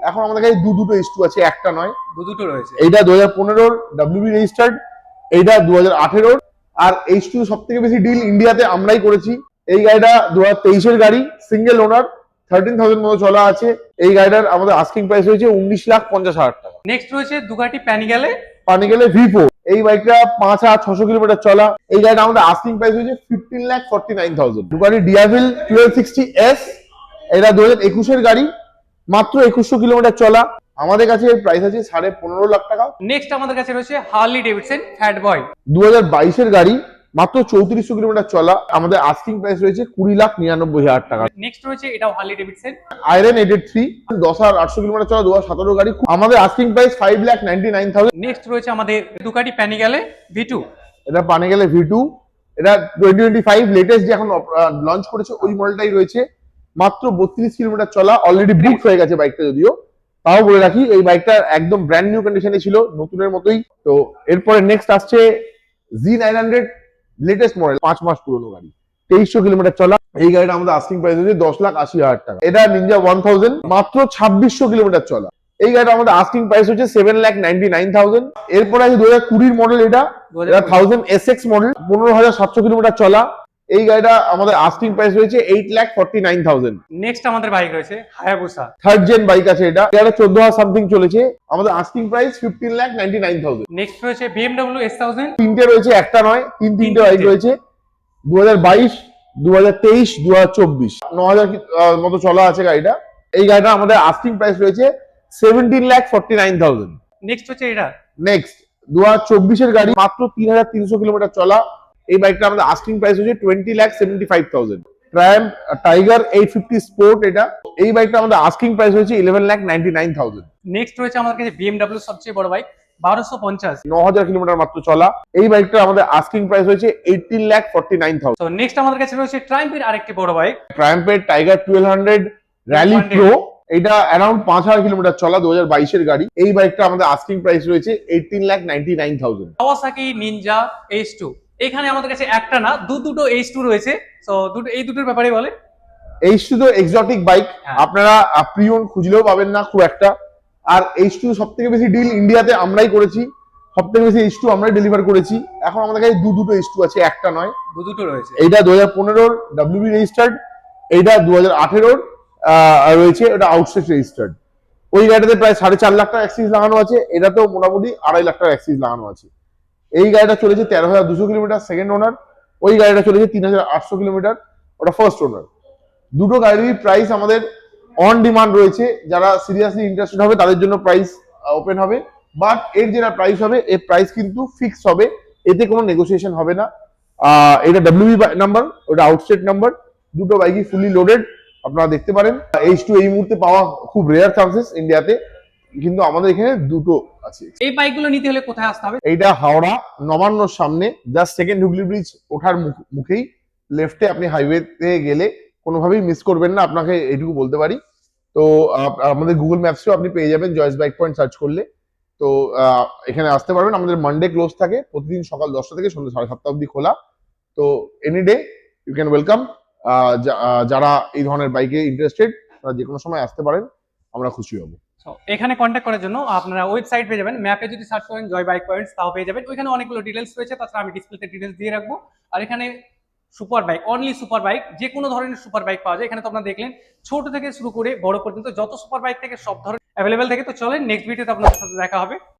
এখন আমাদের কাছে দুটো H2 আছে, একটা নয়, দুটো রয়েছে। এইটা 2015 WB রেজিস্টার্ড, এইটা 2018। আর H2 সব থেকে বেশি ডিল ইন্ডিয়াতে আমরাই করেছি। এই গাড়িটা 2023 গাড়ি, সিঙ্গেল ওনার, 13,000 মতো চলা আছে। এই গাড়িটার আমাদের আস্কিং প্রাইস হয়েছে 19,50,000 টাকা। নেক্সট রয়েছে দুগাটি প্যানিগেলে V4। এই বাইকটা 5,600 কিলোমিটার চলা। এই গাড়িটা আমাদের আস্কিং প্রাইস হয়েছে 15,49,000। দুগাটি ডিয়াভিল 1260S, এটা 2021 গাড়ি, মাত্র 2100 কিলোমিটার চলা। আমাদের কাছে এর প্রাইস আছে 15.5 লাখ টাকা। নেক্সট আমাদের কাছে রয়েছে হার্লি ডেভিডসন ফ্যাট বয় 2022 গাড়ি, মাত্র 3400 কিলোমিটার চলা। আমাদের আস্কিং প্রাইস রয়েছে 20,99,000 টাকা। নেক্সট রয়েছে এটাও হার্লি ডেভিডসন আয়রন 83, 10,800 কিলোমিটার চলা, 2017 গাড়ি। আমাদের আস্কিং প্রাইস 5,99,000। নেক্সট রয়েছে আমাদের দুগাটি প্যানিগেলে V2। এটা পানে গেলে V2, এটা 2025 লেটেস্ট যে এখন লঞ্চ করেছে ওই মডেলটাই রয়েছে। মাত্র 32 কিলোমিটার চলা, অলরেডি বুক হয়ে গেছে বাইকটা, যদিও তাও বলে রাখি এই বাইকটা একদম ব্র্যান্ড নিউ কন্ডিশনে ছিল, নতুনের মতোই। তো এরপরে নেক্সট আসছে Z900 লেটেস্ট মডেল, 5 মাস পুরনো গাড়ি, 2300 কিলোমিটার চলা। এই গাড়িটা আমাদের আস্কিং প্রাইস হচ্ছে 10,80,000 টাকা। এটা নিনজা 1000, মাত্র 2600 কিলোমিটার চলা। এই গাড়িটা আমাদের আস্কিং প্রাইস হচ্ছে 7,99,000। এরপরে আছে 2020 মডেল, এটা 1000 SX মডেল, 15,700 কিলোমিটার চলা। এই গাড়িটা আমাদের আস্কিং প্রাইস রয়েছে 8,49,000। নেক্সট আমাদের বাইক রয়েছে হায়াবুসা থার্ড জেন বাইক আছে, এটা 14,000 সামথিং চলেছে। আমাদের আস্কিং প্রাইস 15,99,000। নেক্সট রয়েছে BMW S1000। তিনটে রয়েছে, একটা নয়, তিনটে বাইক রয়েছে। 2022, 2023, 2024, 9,000 মতো চলা আছে গাড়িটা। এই গাড়িটা আমাদের আস্কিং প্রাইস রয়েছে 17,49,000। নেক্সট হচ্ছে এটা নেক্সট 2024 গাড়ি, মাত্র 3,300 কিলোমিটার চলা। এই বাইকটা আমাদের আস্কিং প্রাইস হচ্ছে 20,75,000। ট্রায়াম্ফ টাইগার 850 স্পোর্ট, এটা এই বাইকটা আমাদের আস্কিং প্রাইস হচ্ছে 11,99,000। নেক্সট রয়েছে আমাদের কাছে BMW সবচেয়ে বড় বাইক 1250, 9,000 কিলোমিটার মাত্র চলা। এই বাইকটা আমাদের আস্কিং প্রাইস হয়েছে 18,49,000। তো নেক্সট আমাদের কাছে রয়েছে ট্রায়াম্ফের আরেকটি বড় বাইক ট্রায়াম্ফের টাইগার 1200 র্যালি প্রো, এটা অ্যারাউন্ড 5,000 কিলোমিটার চলা, 2022 গাড়ি। এই বাইকটা আমাদের আস্কিং প্রাইস রয়েছে 18,99,000। Kawasaki Ninja H2। এখানে আমাদের কাছে একটা না দুটো H2 রয়েছে। তো এই দুটোর ব্যাপারে বলে। H2 তো এক্সোটিক বাইক, আপনারা প্রিয়ন খুঁজলেও পাবেন না খুব একটা। আর H2 সব থেকে বেশি ডিল ইন্ডিয়াতে আমরাই করেছি, সব থেকে বেশি H2 আমরাই ডেলিভার করেছি। এখন আমাদের কাছে দুটো H2 আছে, একটা নয়, দুটো রয়েছে। এইটা 2015 WB রেজিস্টার্ড, এইটা 2018 রয়েছে, ওটা আউটস্টেট রেজিস্টার্ড। ওই গাড়িটাতে প্রায় 4.5 লাখ টাকা অ্যাক্সিস লাগানো আছে, এটাতেও মোটামুটি 2.5 লাখ টাকা অ্যাক্সিস লাগানো আছে। এই গাড়িটা চলেছে 13,200 কিলোমিটার, সেকেন্ড ওনার। ওই গাড়িটা চলেছে 3,800 কিলোমিটার, ওটা ফার্স্ট ওনার। দুটো গাড়ির প্রাইস আমাদের অন ডিমান্ড রয়েছে, যারা সিরিয়াসলি ইন্টারেস্টেড হবে তাদের জন্য প্রাইস ওপেন হবে। বাট এর যেটা প্রাইস হবে, এর প্রাইস কিন্তু ফিক্সড হবে, এতে কোনো নেগোসিয়েশন হবে না। এটা WB নাম্বার, ওটা আউটস্টেট নাম্বার। দুটো বাইকই ফুলি লোডেড, আপনারা দেখতে পারেন। H2 এই মুহূর্তে পাওয়া খুব রেয়ার চান্সেস ইন্ডিয়াতে, কিন্তু আমাদের এখানে দুটো আছে। এই বাইকগুলো নিতে হলে কোথায় আসতে হবে? এইটা হাওড়া নবান্নর সামনে, জাস্ট সেকেন্ড হুগলি ব্রিজ ওঠার মুখেই লেফটে আপনি হাইওয়েতে গেলে কোনোভাবেই মিস করবেন না, আপনাকে এইটুকু বলতে পারি। তো আমাদের গুগল ম্যাপসেও আপনি পেয়ে যাবেন, জয়েস বাইক পয়েন্ট সার্চ করলে। তো এখানে আসতে পারবেন। আমাদের মানডে ক্লোজ থাকে, প্রতিদিন সকাল 10টা থেকে সন্ধ্যা 7:30 অবধি খোলা। তো any day you can welcome. যারা এই ধরনের বাইকে ইন্টারেস্টেড তারা যে কোনো সময় আসতে পারেন, আমরা খুশি হব। এখানে কন্ট্যাক্ট করার জন্য আপনারা ওয়েবসাইট পেয়ে যাবেন, ম্যাপে যদি সার্চ করেন জয় বাইক পয়েন্টস তাও পেয়ে যাবেন। ওইখানে অনেকগুলো ডিটেলস রয়েছে, তাছাড়া আমি ডিসপ্লেতে ডিটেলস দিয়ে রাখবো। আর এখানে super bike, only super bike, যে কোনো ধরনের সুপার বাইক পাওয়া যায় এখানে। তো আপনারা দেখলেন ছোট থেকে শুরু করে বড় পর্যন্ত যত সুপার বাইক থেকে সব ধরনের অ্যাভেলেবেল থাকে। তো চলেন নেক্সট ভিডিওতে আপনাদের সাথে দেখা হবে।